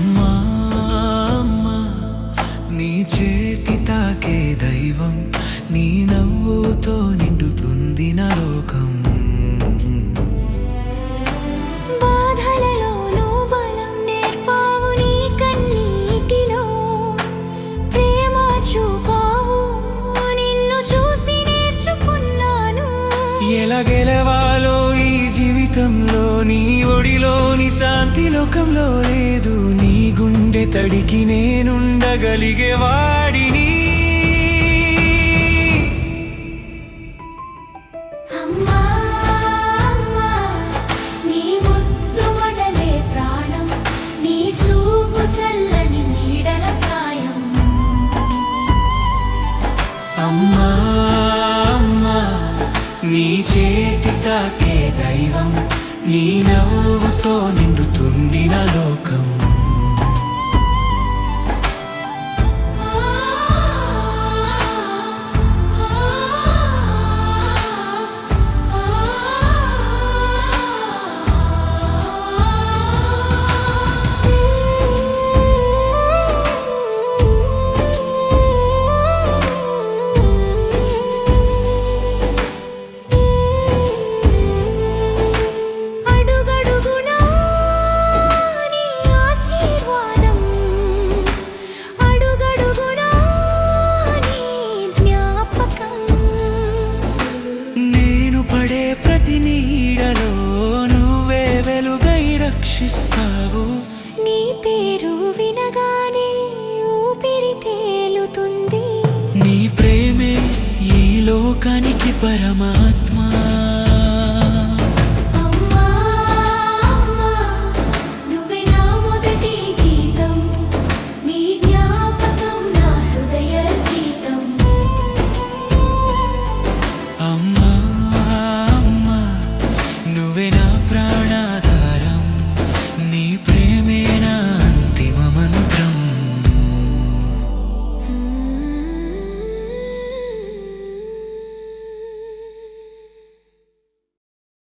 అమ్మా అమ్మా నీ చేతి తాకే దైవం, నీ నవ్వుతో నిండుతుంది నా లోకం. బాధలలోనూ బలం నేర్పావు, నీ కన్నీటిలో ప్రేమ చూపావు, నిన్ను చూసి నేర్చుకున్నాను. ఎలా గెలవాలో ఈ జీవితంలో, నీ ఒడిలోని శాంతి లోకంలో లేదు. నీ గుండె తడికి నేనుండగలిగే వాడిని. అమ్మా అమ్మా నీ ముద్దు మొదలే ప్రాణం, నీ చూపు చల్లని నీడల సాయం. అమ్మా అమ్మా నీ చేతి తాకే దైవం, నీ నవ్వుతో నిండుతుంది నా లోకం. అడుగడుగునా నీ ఆశీర్వాదం, అడుగడుగునా నీ జ్ఞాపకం. నేను పడే ప్రతి నీడలో నువ్వే వెలుగై రక్షిస్తావు. నీ పేరు వినగానే ఊపిరి తేలుతుంది. నీ ప్రేమే ఈ లోకానికి పరమాత్మ.